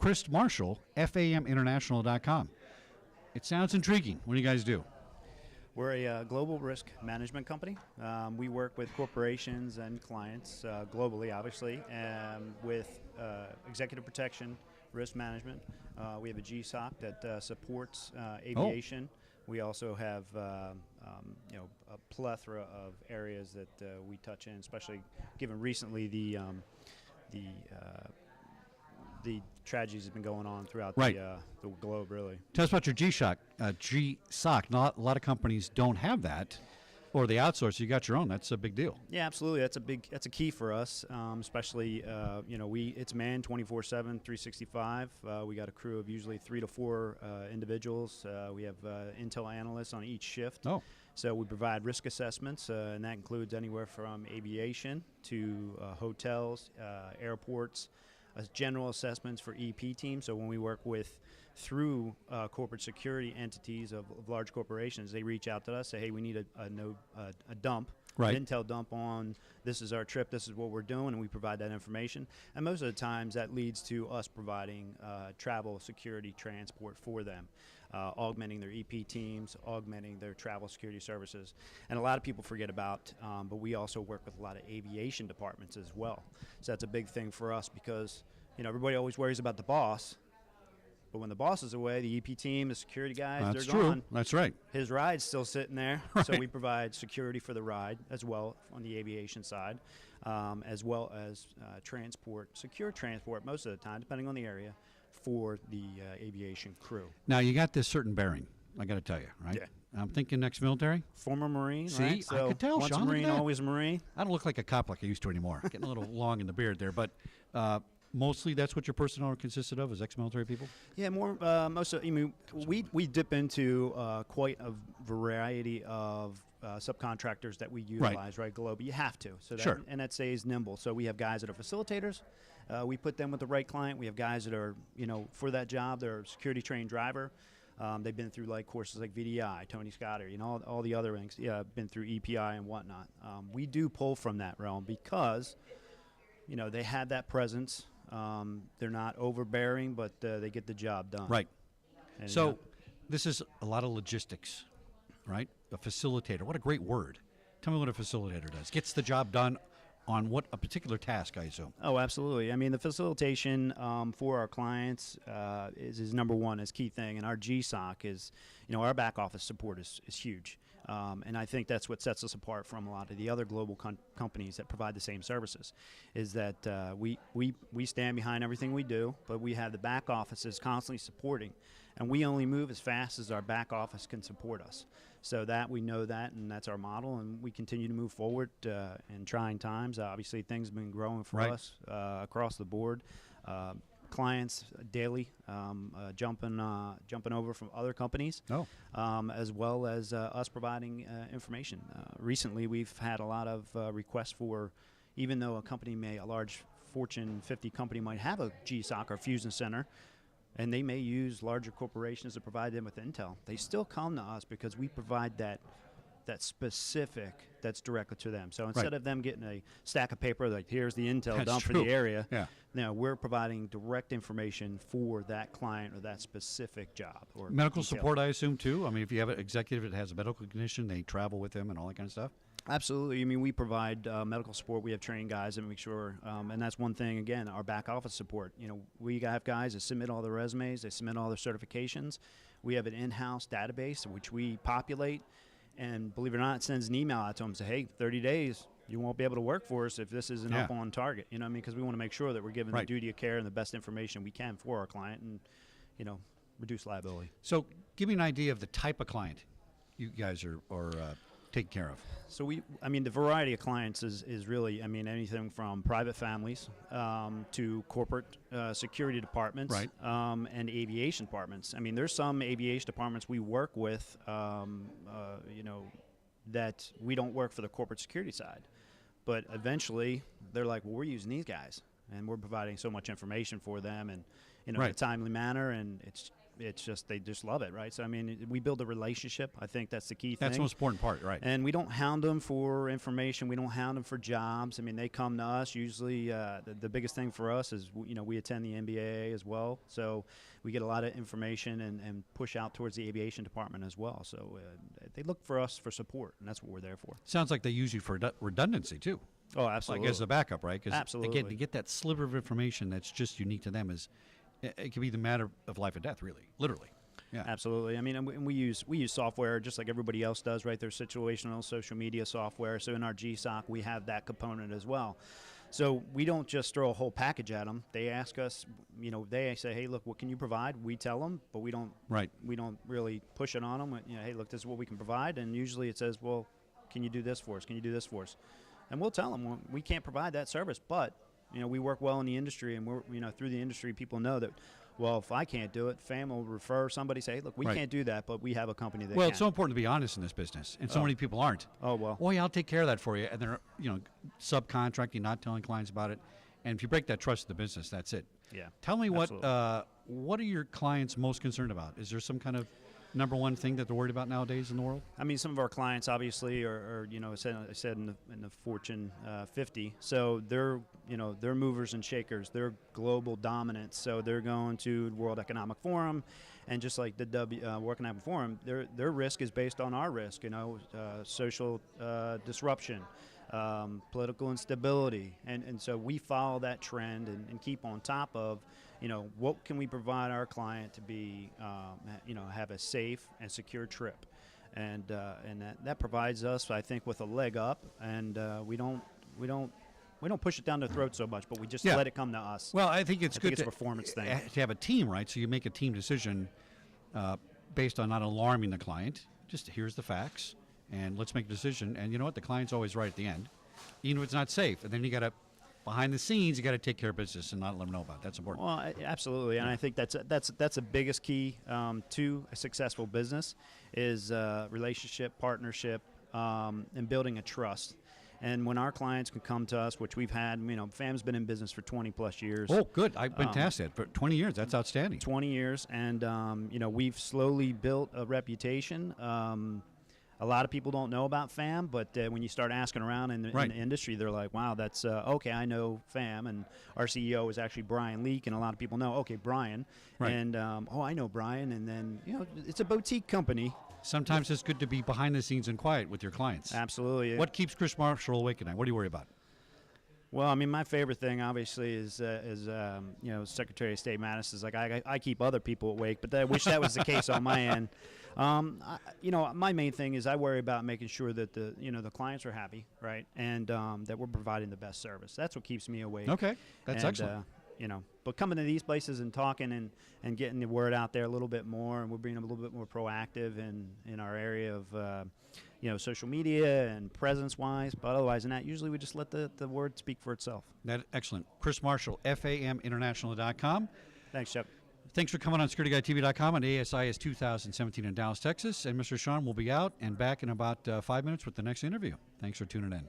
Chris Marshall, FAMinternational.com. It sounds intriguing. What do you guys do? We're a global risk management company. We work with corporations and clients globally, obviously, with executive protection, risk management. We have a GSOC that supports aviation. We also have a plethora of areas that we touch in, especially given recently the tragedies have been going on throughout the globe, really. Tell us about your GSOC. GSOC. Not a lot of companies don't have that, or they outsource. You got your own. That's a big deal. Yeah, absolutely. That's a key for us, especially it's manned 24/7, 365. We got a crew of usually 3 to 4 individuals. We have intel analysts on each shift. Oh. So we provide risk assessments, and that includes anywhere from aviation to hotels, airports. General assessments for EP teams. So when we work through corporate security entities of large corporations, they reach out to us, say, hey, we need a dump, right. an intel dump on this is our trip, this is what we're doing, and we provide that information. And most of the times that leads to us providing travel security transport for them, augmenting their EP teams, augmenting their travel security services. And a lot of people forget about, but we also work with a lot of aviation departments as well. So that's a big thing for us because everybody always worries about the boss. But when the boss is away, the EP team, the security guys, they're gone. That's right. His ride's still sitting there. Right. So we provide security for the ride as well on the aviation side, as well as secure transport most of the time, depending on the area, for the aviation crew. Now, you got this certain bearing, I got to tell you, right? Yeah. I'm thinking ex-military. Former Marine, See, right? So I could tell, once Sean. a Marine, always a Marine. I don't look like a cop like I used to anymore. Getting a little long in the beard there, but mostly that's what your personnel consisted of, is ex-military people? Yeah, more most of. We dip into quite a variety of subcontractors that we utilize, right, globally. You have to, so that, sure. And that stays nimble. So we have guys that are facilitators. We put them with the right client. We have guys that are, for that job, they're a security trained driver. They've been through courses like VDI, Tony Scotter, all the other things. Yeah, been through EPI and whatnot. We do pull from that realm because, they have that presence. They're not overbearing, but they get the job done. Right. And, so this is a lot of logistics, right? A facilitator. What a great word. Tell me what a facilitator does. Gets the job done on what a particular task, I assume. Oh, absolutely. I mean, the facilitation for our clients is number one, is key thing. And our GSOC is, our back office support is huge. And I think that's what sets us apart from a lot of the other global companies that provide the same services, is that we stand behind everything we do, but we have the back offices constantly supporting. And we only move as fast as our back office can support us. So that we know that, and that's our model, and we continue to move forward in trying times. Obviously, things have been growing for us across the board. Clients daily jumping over from other companies, as well as us providing information. Recently, we've had a lot of requests for, even though a large Fortune 50 company might have a GSOC or fusion center, and they may use larger corporations to provide them with intel, they still come to us because we provide that specific that's directly to them. So instead of them getting a stack of paper like, here's the intel dump for the area, we're providing direct information for that client or that specific job. Or medical support, I assume, too? I mean, if you have an executive that has a medical condition, they travel with them and all that kind of stuff? Absolutely. I mean, we provide medical support. We have trained guys that make sure, and that's one thing, again, our back office support. We have guys that submit all their resumes, they submit all their certifications. We have an in-house database which we populate, and believe it or not, it sends an email out to them and say, hey, 30 days, you won't be able to work for us if this isn't up on target. You know what I mean? Because we want to make sure that we're giving the duty of care and the best information we can for our client and, reduce liability. So give me an idea of the type of client you guys are taken care of. So the variety of clients is really, anything from private families to corporate security departments and aviation departments. I mean, there's some aviation departments we work with, that we don't work for the corporate security side. But eventually, they're like, well, we're using these guys, and we're providing so much information for them and, in a timely manner, and it's it's just they just love it, right? So I mean, we build a relationship. I think that's the key thing. That's the most important part, right? And we don't hound them for information. We don't hound them for jobs. I mean, they come to us. Usually, the biggest thing for us is, we attend the MBA as well. So we get a lot of information and push out towards the aviation department as well. So they look for us for support, and that's what we're there for. Sounds like they use you for redundancy, too. Oh, absolutely. Like as a backup, right? Because, Absolutely. again, to get that sliver of information that's just unique to them it can be the matter of life or death, really, literally. Yeah. Absolutely. I mean, and we use software just like everybody else does, right? There's situational social media software. So in our GSOC, we have that component as well. So we don't just throw a whole package at them. They ask us, they say, hey, look, what can you provide? We tell them, but we don't really push it on them. Hey, look, this is what we can provide. And usually it says, well, can you do this for us? Can you do this for us? And we'll tell them, well, we can't provide that service, but we work well in the industry, and we're through the industry, people know that. Well, if I can't do it, FAM will refer somebody, say, hey, look, we can't do that, but we have a company that Well, can. it's so important to be honest in this business, and so many people aren't. Oh, well. Oh, yeah, I'll take care of that for you. And they're, subcontracting, not telling clients about it. And if you break that trust of the business, that's it. Yeah. Tell me absolutely. what are your clients most concerned about? Is there some kind of number one thing that they're worried about nowadays in the world? I mean, some of our clients obviously are I said in the Fortune 50. So they're movers and shakers. They're global dominant. So they're going to the World Economic Forum, and just like the World Economic Forum, their risk is based on our risk. Social disruption, political instability, and so we follow that trend and keep on top of. What can we provide our client to be, have a safe and secure trip, and that provides us, I think, with a leg up, and we don't push it down their throat so much, but we just let it come to us. Well, I think it's good it's a performance thing. To have a team, right? So you make a team decision based on not alarming the client. Just here's the facts, and let's make a decision. And you know what? The client's always right at the end, even if it's not safe. And then you got to. Behind the scenes, you got to take care of business and not let them know about it. That's important. Well, absolutely, and I think that's the biggest key to a successful business is relationship, partnership, and building a trust. And when our clients can come to us, which we've had, FAM's been in business for 20 plus years. Oh, good! I've been tasked that for 20 years. That's outstanding. 20 years, and we've slowly built a reputation. A lot of people don't know about FAM, but when you start asking around in the industry, they're like, wow, that's okay, I know FAM. And our CEO is actually Brian Leak, and a lot of people know, okay, Brian. Right. And, I know Brian. And then, it's a boutique company. Sometimes it's good to be behind the scenes and quiet with your clients. Absolutely. What keeps Chris Marshall awake at night? What do you worry about? Well, I mean, my favorite thing, obviously, is Secretary of State Mattis is like, I keep other people awake, but I wish that was the case on my end. My main thing is I worry about making sure that the clients are happy, right, and that we're providing the best service. That's what keeps me awake. Okay, that's excellent. But coming to these places and talking and getting the word out there a little bit more, and we're being a little bit more proactive in our area of social media and presence-wise. But otherwise than that, usually we just let the word speak for itself. That's excellent. Chris Marshall, FAMinternational.com. Thanks, Chuck. Thanks for coming on SecurityGuideTV.com on ASIS 2017 in Dallas, Texas. And Mr. Sean will be out and back in about 5 minutes with the next interview. Thanks for tuning in.